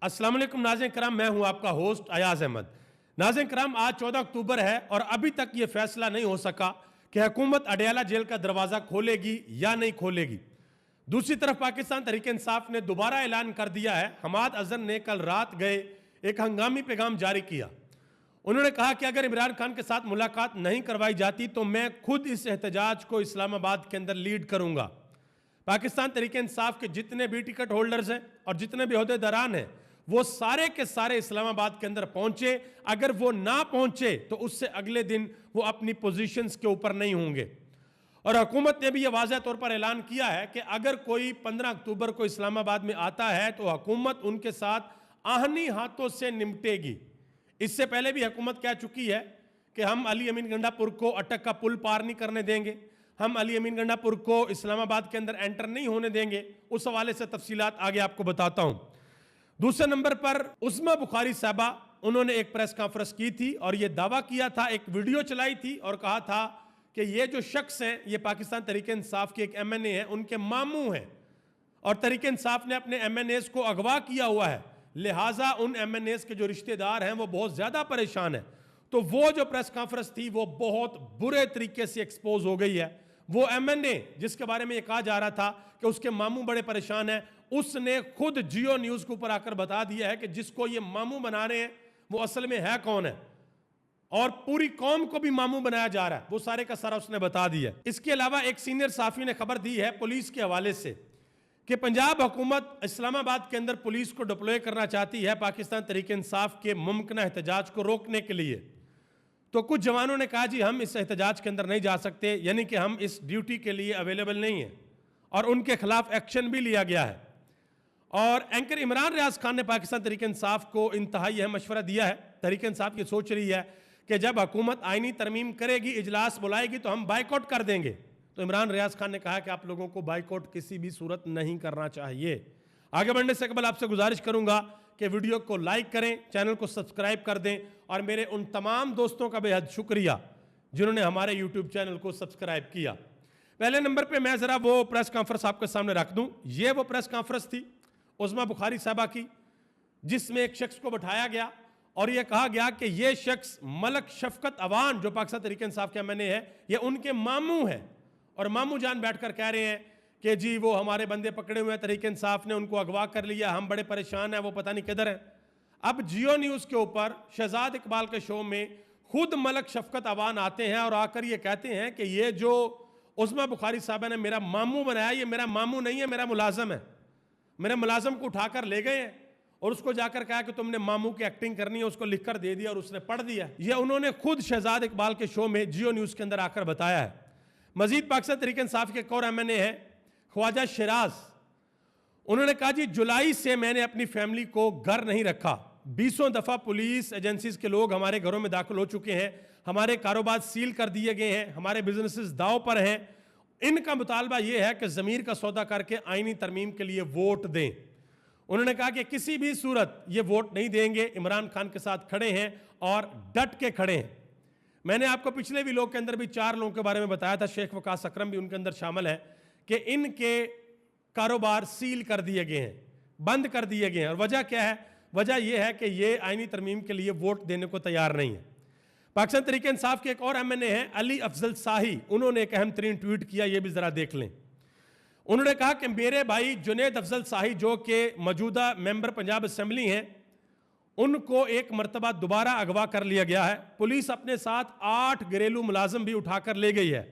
अस्सलाम वालेकुम नाज़रीन कराम, मैं हूं आपका होस्ट अयाज अहमद। नाज़रीन कराम, आज 14 अक्टूबर है और अभी तक यह फैसला नहीं हो सका कि हुकूमत अडयाला जेल का दरवाजा खोलेगी या नहीं खोलेगी। दूसरी तरफ पाकिस्तान तहरीक इंसाफ ने दोबारा ऐलान कर दिया है। हमाद अजहर ने कल रात गए एक हंगामी पैगाम जारी किया। उन्होंने कहा कि अगर इमरान खान के साथ मुलाकात नहीं करवाई जाती तो मैं खुद इस एहतजाज को इस्लामाबाद के अंदर लीड करूंगा। पाकिस्तान तहरीक इंसाफ के जितने भी टिकट होल्डर्स हैं और जितने भी ओहदेदारान हैं वो सारे के सारे इस्लामाबाद के अंदर पहुंचे। अगर वो ना पहुंचे तो उससे अगले दिन वो अपनी पोजीशंस के ऊपर नहीं होंगे। और हुकूमत ने भी यह वाज़ह तौर पर ऐलान किया है कि अगर कोई 15 अक्टूबर को इस्लामाबाद में आता है तो हुकूमत उनके साथ आहनी हाथों से निपटेगी। इससे पहले भी हुकूमत कह चुकी है कि हम अली अमीन गंडापुर को अटक का पुल पार नहीं करने देंगे, हम अली अमीन गंडापुर को इस्लामाबाद के अंदर एंटर नहीं होने देंगे। उस हवाले से तफसीलात आगे आपको बताता हूं। दूसरे नंबर पर उस्मा बुखारी साहबा, उन्होंने एक प्रेस कॉन्फ्रेंस की थी और यह दावा किया था, एक वीडियो चलाई थी और कहा था कि ये जो शख्स हैं ये पाकिस्तान तहरीक इंसाफ के एक MNA है, उनके मामू हैं और तहरीक इंसाफ ने अपने MNAs को अगवा किया हुआ है, लिहाजा उन MNAs के जो रिश्तेदार हैं वो बहुत ज्यादा परेशान हैं। तो वो जो प्रेस कॉन्फ्रेंस थी वो बहुत बुरे तरीके से एक्सपोज हो गई है। वो MNA जिसके बारे में ये कहा जा रहा था कि उसके मामू बड़े परेशान हैं, उसने खुद जियो न्यूज के ऊपर आकर बता दिया है कि जिसको ये मामू बना रहे हैं वो असल में है कौन है और पूरी कौम को भी मामू बनाया जा रहा है, वो सारे का सारा उसने बता दिया। इसके अलावा एक सीनियर साफी ने खबर दी है पुलिस के हवाले से कि पंजाब हुकूमत इस्लामाबाद के अंदर पुलिस को डिप्लॉय करना चाहती है पाकिस्तान तहरीक इंसाफ के मुमकिन एहतजाज को रोकने के लिए। तो कुछ जवानों ने कहा जी हम इस एहतजाज के अंदर नहीं जा सकते, यानी कि हम इस ड्यूटी के लिए अवेलेबल नहीं है और उनके खिलाफ एक्शन भी लिया गया है। और एंकर इमरान रियाज खान ने पाकिस्तान तहरीक इंसाफ को इंतहाई अहम मशवरा दिया है। तहरीक इंसाफ ये सोच रही है कि जब हुकूमत आईनी तरमीम करेगी, इजलास बुलाएगी तो हम बाइकआउट कर देंगे। तो इमरान रियाज खान ने कहा कि आप लोगों को बाइकआउट किसी भी सूरत नहीं करना चाहिए। आगे बढ़ने से कबल आपसे गुजारिश करूंगा कि वीडियो को लाइक करें, चैनल को सब्सक्राइब कर दें और मेरे उन तमाम दोस्तों का बेहद शुक्रिया जिन्होंने हमारे यूट्यूब चैनल को सब्सक्राइब किया। पहले नंबर पर मैं जरा वो प्रेस कॉन्फ्रेंस आपके सामने रख दूं। ये वो प्रेस कॉन्फ्रेंस थी उस्मा बुखारी साहबा की, जिसमें एक शख्स को बैठाया गया और यह कहा गया कि यह शख्स मलक शफकत अवान जो पाकिस्तान तहरीक इंसाफ के MNA है, यह उनके मामू है और मामू जान बैठकर कह रहे हैं कि जी वो हमारे बंदे पकड़े हुए हैं, तहरीक इंसाफ ने उनको अगवा कर लिया, हम बड़े परेशान हैं, वो पता नहीं किधर है। अब जियो न्यूज के ऊपर शहजाद इकबाल के शो में खुद मलक शफकत अवान आते हैं और आकर ये कहते हैं कि ये जो उस्मा बुखारी साहबा ने मेरा मामू बनाया, ये मेरा मामू नहीं है, मेरा मुलाजम है। मेरे मुलाजम को उठाकर ले गए हैं और उसको जाकर कहा कि तुमने मामू की एक्टिंग करनी है, उसको लिखकर दे दिया और उसने पढ़ दिया। यह उन्होंने खुद शहजाद इकबाल के शो में जियो न्यूज के अंदर आकर बताया है। मजीद पाकिस्तान तहरीक इंसाफ के एक और MNA है ख्वाजा शिराज, उन्होंने कहा जी जुलाई से मैंने अपनी फैमिली को घर नहीं रखा, 20 दफा पुलिस एजेंसीज के लोग हमारे घरों में दाखिल हो चुके हैं, हमारे कारोबार सील कर दिए गए हैं, हमारे बिजनेसेस दाव पर हैं। इनका मुतालबा यह है कि जमीर का सौदा करके आईनी तरमीम के लिए वोट दें। उन्होंने कहा कि किसी भी सूरत ये वोट नहीं देंगे, इमरान खान के साथ खड़े हैं और डट के खड़े हैं। मैंने आपको पिछले भी लोग के अंदर भी 4 लोगों के बारे में बताया था, शेख वकास अकरम भी उनके अंदर शामिल है, कि इनके कारोबार सील कर दिए गए हैं, बंद कर दिए गए हैं। और वजह क्या है? वजह यह है कि ये आईनी तरमीम के लिए वोट देने को तैयार नहीं है। पाकिस्तान तहरीक इंसाफ के एक और MNA है अली अफजल शाही, उन्होंने एक अहम तरीन ट्वीट किया, यह भी जरा देख लें। उन्होंने कहा कि मेरे भाई जुनैद अफजल शाही जो कि मौजूदा मेंबर पंजाब असेंबली हैं, उनको एक मरतबा दोबारा अगवा कर लिया गया है। पुलिस अपने साथ 8 घरेलू मुलाजिम भी उठाकर ले गई है।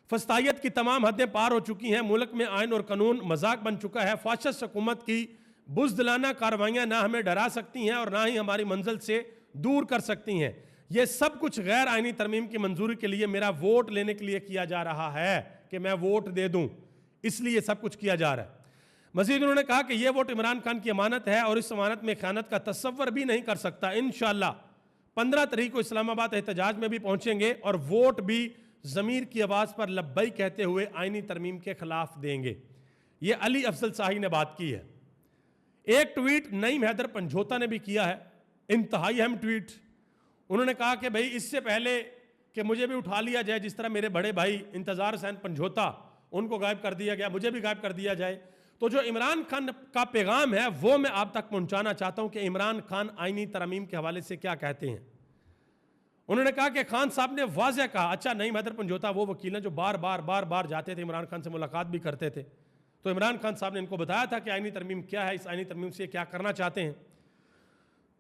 फस्तायत की तमाम हदें पार हो चुकी हैं, मुल्क में आइन और कानून मजाक बन चुका है। फाशिस्ट हुकूमत की बुज़दिलाना कार्रवाइयाँ ना हमें डरा सकती हैं और ना ही हमारी मंजिल से दूर कर सकती हैं। यह सब कुछ गैर आइनी तरमीम की मंजूरी के लिए मेरा वोट लेने के लिए किया जा रहा है कि मैं वोट दे दूं, इसलिए सब कुछ किया जा रहा है। मजीद उन्होंने कहा कि यह वोट इमरान खान की अमानत है और इस अमानत में खयानत का तस्वर भी नहीं कर सकता। इंशाअल्लाह 15 तारीख को इस्लामाबाद एहतजाज में भी पहुंचेंगे और वोट भी ज़मीर की आवाज़ पर लब्बई कहते हुए आइनी तरमीम के खिलाफ देंगे। यह अली अफजल शाही ने बात की है। एक ट्वीट नईम हैदर पंजोता ने भी किया है, इंतहाई अहम ट्वीट। उन्होंने कहा कि भाई इससे पहले कि मुझे भी उठा लिया जाए, जिस तरह मेरे बड़े भाई इंतजार हुसैन पंजोता उनको गायब कर दिया गया, मुझे भी गायब कर दिया जाए। तो जो इमरान खान का पैगाम है वो मैं आप तक पहुंचाना चाहता हूं कि इमरान खान आईनी तरमीम के हवाले से क्या कहते हैं। उन्होंने कहा कि खान साहब ने वाज़ेह कहा, अच्छा नईम हैदर पंजोता वो वकील हैं जो बार बार जाते थे, इमरान खान से मुलाकात भी करते थे, तो इमरान खान साहब ने इनको बताया था कि आईनी तरमीम क्या है, इस आईनी तरमीम से क्या करना चाहते हैं।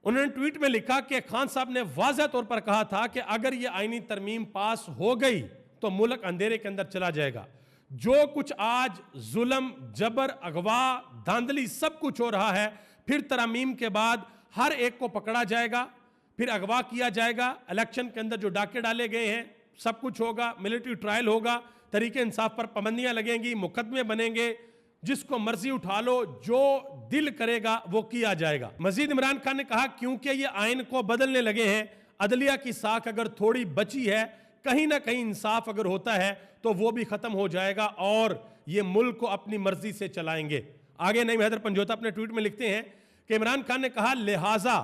उन्होंने ट्वीट में लिखा कि खान साहब ने वाज़ेह तौर पर कहा था कि अगर ये आईनी तरमीम पास हो गई तो मुल्क अंधेरे के अंदर चला जाएगा। जो कुछ आज जुल्म, जबर, अगवा, धांधली सब कुछ हो रहा है, फिर तरमीम के बाद हर एक को पकड़ा जाएगा, फिर अगवा किया जाएगा, इलेक्शन के अंदर जो डाके डाले गए हैं सब कुछ होगा, मिलिट्री ट्रायल होगा, तरीके इंसाफ पर पाबंदियां लगेंगी, मुकदमे बनेंगे, जिसको मर्जी उठा लो, जो दिल करेगा वो किया जाएगा। मजीद इमरान खान ने कहा क्योंकि ये आइन को बदलने लगे हैं, अदलिया की साख अगर थोड़ी बची है, कहीं ना कहीं इंसाफ अगर होता है तो वो भी खत्म हो जाएगा और ये मुल्क को अपनी मर्जी से चलाएंगे। आगे नईम हैदर पंजोता अपने ट्वीट में लिखते हैं कि इमरान खान ने कहा लिहाजा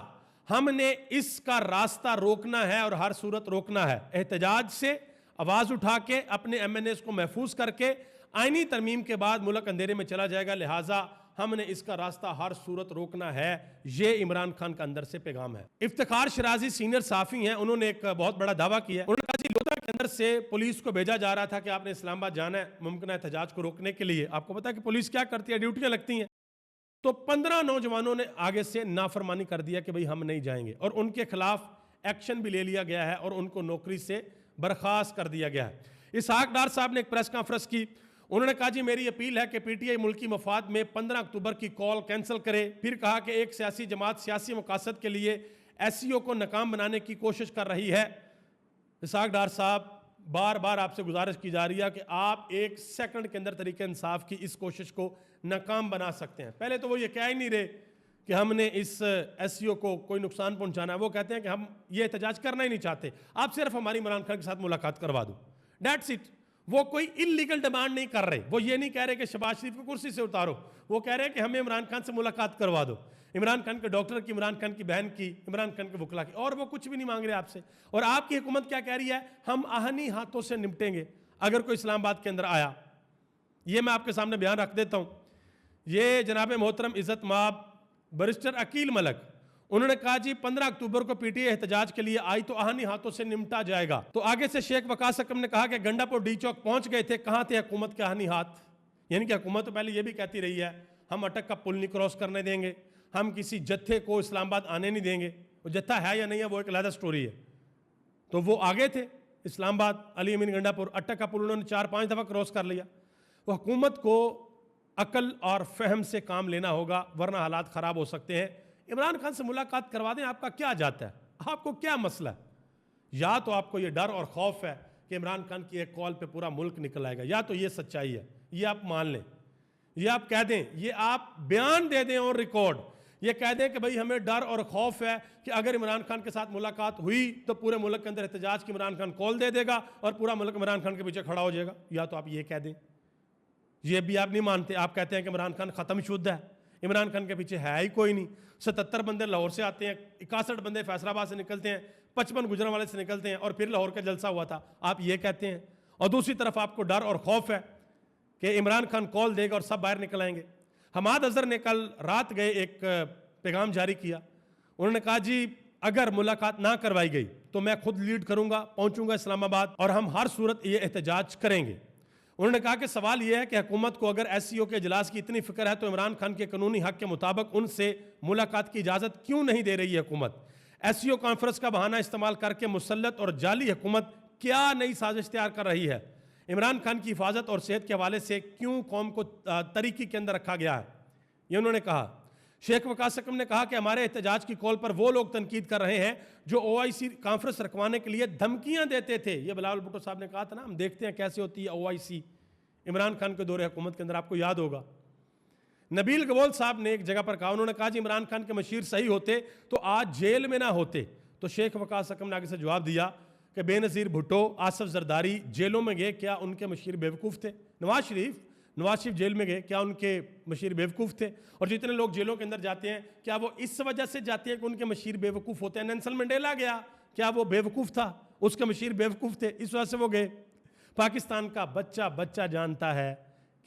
हमने इसका रास्ता रोकना है और हर सूरत रोकना है, एहतजाज से आवाज उठा के अपने एमएनएस को महफूज करके आईनी तरमीम के बाद मुल्क अंधेरे में चला जाएगा, लिहाजा हमने इसका रास्ता हर सूरत रोकना है। ये इमरान खान का अंदर से पैगाम है। इफ्तिखार शिराजी सीनियर साफी हैं, उन्होंने एक बहुत बड़ा दावा किया। उन्होंने कहा जी लोधा के अंदर से पुलिस को भेजा जा रहा था कि आपने इस्लामाबाद जाना है मुमकिन एहतजाज को रोकने के लिए। आपको पता है कि पुलिस क्या करती है, ड्यूटियां लगती हैं। तो 15 नौजवानों ने आगे से नाफरमानी कर दिया कि भाई हम नहीं जाएंगे और उनके खिलाफ एक्शन भी ले लिया गया है और उनको नौकरी से बर्खास्त कर दिया गया है। इसहाक डार साहब ने एक प्रेस कॉन्फ्रेंस की, उन्होंने कहा जी मेरी अपील है कि पीटीआई मुल्की मफाद में 15 अक्टूबर की कॉल कैंसिल करे। फिर कहा कि एक सियासी जमात सियासी मकासद के लिए एसईओ को नाकाम बनाने की कोशिश कर रही है। इसहाक डार साहब बार बार आपसे गुजारिश की जा रही है कि आप एक सेकंड के अंदर तरीके इंसाफ की इस कोशिश को नाकाम बना सकते हैं। पहले तो वो ये कह ही नहीं रहे कि हमने इस एसईओ को कोई नुकसान पहुंचाना है, वो कहते हैं कि हम ये एहतजाज करना ही नहीं चाहते, आप सिर्फ हमारी इमरान खान के साथ मुलाकात करवा दो, दैट्स इट। वो कोई इलीगल डिमांड नहीं कर रहे, वो ये नहीं कह रहे कि शहबाज शरीफ को कुर्सी से उतारो, वो कह रहे हैं कि हमें इमरान खान से मुलाकात करवा दो, इमरान खान के डॉक्टर की, इमरान खान की बहन की, इमरान खान के वकला की, और वो कुछ भी नहीं मांग रहे आपसे। और आपकी हुकूमत क्या कह रही है, हम आहनी हाथों से निपटेंगे अगर कोई इस्लामाबाद के अंदर आया। ये मैं आपके सामने बयान रख देता हूं। ये जनाब मोहतरम इज्जत माब बैरिस्टर अकील मलक, उन्होंने कहा जी 15 अक्टूबर को पीटीआई एहतजाज के लिए आई तो आहनी हाथों से निपटा जाएगा। तो आगे से शेख वकास हकम ने कहा कि गंडापुर डी चौक पहुंच गए थे, कहां थे हुकूमत के आहनी हाथ। यानी कि हुकूमत तो पहले ये भी कहती रही है हम अटक का पुल नहीं क्रॉस करने देंगे, हम किसी जत्थे को इस्लामाबाद आने नहीं देंगे। वो जत्था है या नहीं है वो एक अलग स्टोरी है। तो वो आगे थे इस्लामाबाद, अली अमीन गंडापुर, अटक का पुल उन्होंने 4-5 दफ़ा क्रॉस कर लिया। वो हुकूमत को अकल और फहम से काम लेना होगा वरना हालात ख़राब हो सकते हैं। इमरान खान से मुलाकात करवा दें, आपका क्या जाता है, आपको क्या मसला है? या तो आपको ये डर और खौफ है कि इमरान खान की एक कॉल पे पूरा मुल्क निकल आएगा, या तो ये सच्चाई है, ये आप मान लें, ये आप कह दें, ये आप बयान दे दें और रिकॉर्ड, ये कह दें कि भाई हमें डर और खौफ है कि अगर इमरान खान के साथ मुलाकात हुई तो पूरे मुल्क के अंदर एहतजाज की इमरान खान कॉल दे देगा और पूरा मुल्क इमरान खान के पीछे खड़ा हो जाएगा। या तो आप ये कह दें, ये भी आप नहीं मानते, आप कहते हैं कि इमरान खान खत्म शुद्ध है, इमरान खान के पीछे है ही कोई नहीं। 77 बंदे लाहौर से आते हैं, 61 बंदे फैसलाबाद से निकलते हैं, 55 गुजरांवाले से निकलते हैं और फिर लाहौर का जलसा हुआ था, आप ये कहते हैं। और दूसरी तरफ आपको डर और खौफ है कि इमरान खान कॉल देगा और सब बाहर निकल आएंगे। हमाद अजहर ने कल रात गए एक पैगाम जारी किया, उन्होंने कहा जी अगर मुलाकात ना करवाई गई तो मैं खुद लीड करूंगा, पहुंचूंगा इस्लामाबाद और हम हर सूरत ये एहतजाज करेंगे। उन्होंने कहा कि सवाल यह है कि हुकूमत को अगर एससीओ के इजलास की इतनी फिक्र है तो इमरान खान के कानूनी हक के मुताबिक उनसे मुलाकात की इजाज़त क्यों नहीं दे रही है हुकूमत? एससीओ कॉन्फ्रेंस का बहाना इस्तेमाल करके मुसल्लत और जाली हुकूमत क्या नई साजिश तैयार कर रही है? इमरान खान की हिफाजत और सेहत के हवाले से क्यों कौम को तरीकी के अंदर रखा गया है? ये उन्होंने कहा। शेख वकास हकम ने कहा कि हमारे एहतजाज की कॉल पर वो लोग तनकीद कर रहे हैं जो OIC कॉन्फ्रेंस रखवाने के लिए धमकियां देते थे। ये बिलावल भुट्टो साहब ने कहा था ना, हम देखते हैं कैसे होती है OIC इमरान खान के दौरे हुकूमत के अंदर, आपको याद होगा। नबील गवोल साहब ने एक जगह पर कहा, उन्होंने कहा जी इमरान खान के मशीर सही होते तो आज जेल में ना होते। तो शेख वकास हकम ने आगे से जवाब दिया कि बेनज़ीर भुट्टो, आसफ जरदारी जेलों में गए, क्या उनके मशीर बेवकूफ़ थे? नवाज शरीफ जेल में गए, क्या उनके मशीर बेवकूफ़ थे? और जितने लोग जेलों के अंदर जाते हैं क्या वो इस वजह से जाते हैं कि उनके मशीर बेवकूफ़ होते हैं? नेल्सन मंडेला गया, क्या वो बेवकूफ़ था? उसके मशीर बेवकूफ़ थे, इस वजह से वो गए। पाकिस्तान का बच्चा जानता है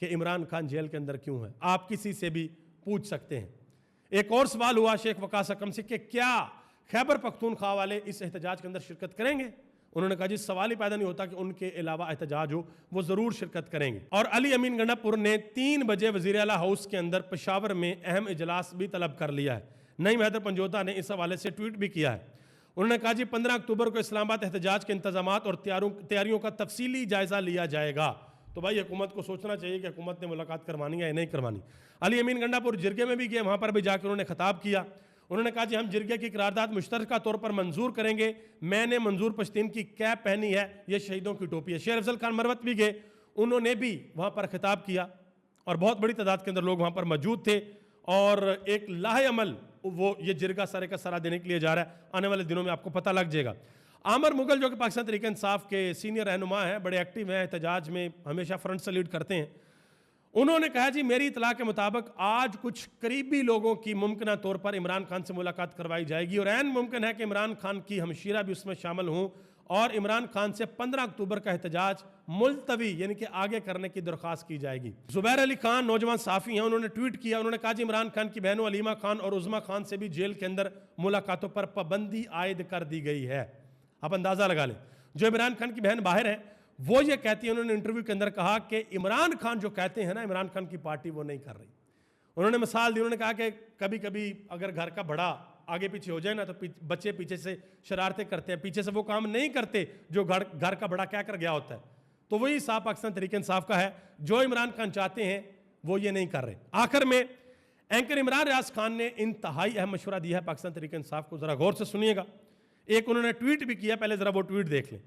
कि इमरान खान जेल के अंदर क्यों है? आप किसी से भी पूछ सकते हैं। एक और सवाल हुआ शेख वकास अकरम से कि क्या खैबर पख्तूनख्वा वाले इस एहतजाज के अंदर शिरकत करेंगे? उन्होंने कहा जी सवाल ही पैदा नहीं होता कि उनके अलावा एहतजाज हो, वो जरूर शिरकत करेंगे। और अली अमीन गंडापुर ने 3 बजे वजीर आला हाउस के अंदर पेशावर में अहम इजलास भी तलब कर लिया है। नईम हैदर पंजोता ने इस हवाले से ट्वीट भी किया है। उन्होंने कहा जी 15 अक्टूबर को इस्लामाबाद एहतजाज के इंतजामात और तैयारियों का तफसीली जायजा लिया जाएगा। तो भाई हुकूमत को सोचना चाहिए कि हुकूमत ने मुलाकात करवानी है या नहीं करवानी। अली अमीन गंडापुर जिरगे में भी गए, वहां पर भी जाकर उन्होंने खिताब किया। उन्होंने कहा जी हम जिरगे की करारदाद मुश्तरका तौर पर मंजूर करेंगे। मैंने मंजूर पश्तीन की कैप पहनी है, ये शहीदों की टोपी है। शेर अफजल खान मरवत भी गए, उन्होंने भी वहां पर खिताब किया और बहुत बड़ी तादाद के अंदर लोग वहां पर मौजूद थे। और एक लाहे अमल वो ये जिरगा सरे का सरा देने के लिए जा रहा है। आने वाले दिनों में आपको पता लग जाएगा। आमर मुगल जो कि पाकिस्तान तहरीक इंसाफ के सीनियर रहनुमा हैं, बड़े एक्टिव हैं, एहतजाज में हमेशा फ्रंट से लीड करते हैं, उन्होंने कहा जी मेरी इतला के मुताबिक आज कुछ करीबी लोगों की मुमकिन तौर पर इमरान खान से मुलाकात करवाई जाएगी और ऐन मुमकिन है कि इमरान खान की हमशीरा भी उसमें शामिल हों और इमरान खान से 15 अक्टूबर का एहतजाज मुलतवी यानी कि आगे करने की दरख्वास्त की जाएगी। जुबैर अली खान नौजवान साफ़ी हैं, उन्होंने ट्वीट किया। उन्होंने कहा जी इमरान खान की बहनों अलीमा खान और उज़मा खान से भी जेल के अंदर मुलाकातों पर पाबंदी आयद कर दी गई है। आप अंदाज़ा लगा लें, जो इमरान खान की बहन बाहर है वो ये कहती है, उन्होंने इंटरव्यू के अंदर कहा कि इमरान खान जो कहते हैं ना, इमरान खान की पार्टी वो नहीं कर रही। उन्होंने मिसाल दी, उन्होंने कहा कि कभी कभी अगर घर का बड़ा आगे पीछे हो जाए ना तो बच्चे पीछे से शरारतें करते हैं, पीछे से वो काम नहीं करते जो घर का बड़ा क्या कर गया होता है। तो वही साफ पाकिस्तान तहरीक इंसाफ का है, जो इमरान खान चाहते हैं वो ये नहीं कर रहे। आखिर में एंकर इमरान रियाज खान ने इंतहाई अहम मशवरा दिया है पाकिस्तान तहरीक इंसाफ को, जरा गौर से सुनिएगा। एक उन्होंने ट्वीट भी किया, पहले जरा वो ट्वीट देख लें।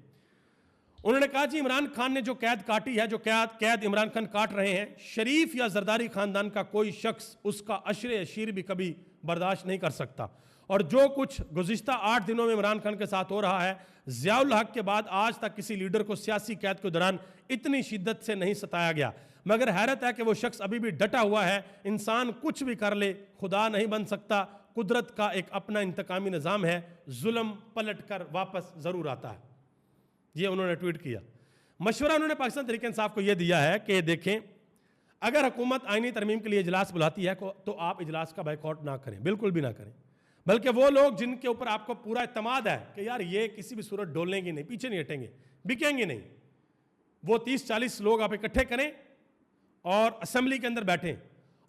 उन्होंने कहा जी इमरान खान ने जो कैद काटी है, जो कैद इमरान खान काट रहे हैं, शरीफ या जरदारी खानदान का कोई शख्स उसका अशरे अशीर भी कभी बर्दाश्त नहीं कर सकता। और जो कुछ गुज़िश्ता 8 दिनों में इमरान खान के साथ हो रहा है, ज़ियाउल हक के बाद आज तक किसी लीडर को सियासी कैद के दौरान इतनी शिद्दत से नहीं सताया गया। मगर हैरत है कि वो शख्स अभी भी डटा हुआ है। इंसान कुछ भी कर ले, खुदा नहीं बन सकता। कुदरत का एक अपना इंतकामी निज़ाम है, जुल्म पलट कर वापस ज़रूर आता है। ये उन्होंने ट्वीट किया। मशवरा उन्होंने पाकिस्तान तहरीक इंसाफ को यह दिया है कि देखें, अगर हुकूमत आईनी तरमीम के लिए इजलास बुलाती है तो आप इजलास का बायकॉट ना करें, बिल्कुल भी ना करें। बल्कि वो लोग जिनके ऊपर आपको पूरा इत्मीनान है कि यार ये किसी भी सूरत डोलेंगे नहीं, पीछे नहीं हटेंगे, बिकेंगे नहीं, वो 30-40 लोग आप इकट्ठे करें और असेंबली के अंदर बैठें।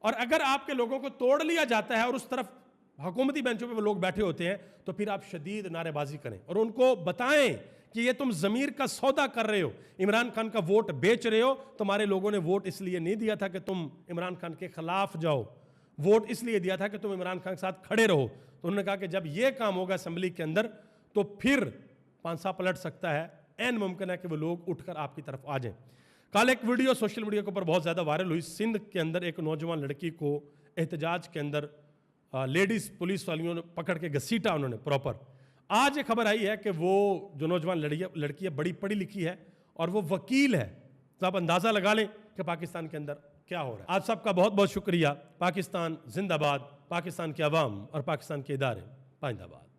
और अगर आपके लोगों को तोड़ लिया जाता है और उस तरफ हुकूमती बेंचों पे वो लोग बैठे होते हैं, तो फिर आप शदीद नारेबाजी करें और उनको बताएं कि ये तुम ज़मीर का सौदा कर रहे हो, इमरान खान का वोट बेच रहे हो। तुम्हारे लोगों ने वोट इसलिए नहीं दिया था कि तुम इमरान खान के खिलाफ जाओ, वोट इसलिए दिया था कि तुम इमरान खान के साथ खड़े रहो। तो उन्होंने कहा कि जब ये काम होगा असेंबली के अंदर तो फिर पांसा पलट सकता है, ऐन मुमकिन है कि वो लोग उठकर आपकी तरफ आ जाएं। कल एक वीडियो सोशल मीडिया के ऊपर बहुत ज़्यादा वायरल हुई। सिंध के अंदर एक नौजवान लड़की को एहतजाज के अंदर लेडीज़ पुलिस वालियों ने पकड़ के घसीटा उन्होंने प्रॉपर। आज एक खबर आई है कि वो जो नौजवान लड़की है बड़ी पढ़ी लिखी है और वो वकील है। तो आप अंदाज़ा लगा लें कि पाकिस्तान के अंदर क्या हो रहा है। आप सबका बहुत बहुत शुक्रिया। पाकिस्तान जिंदाबाद, पाकिस्तान के अवाम और पाकिस्तान के इदारे पाइंदाबाद।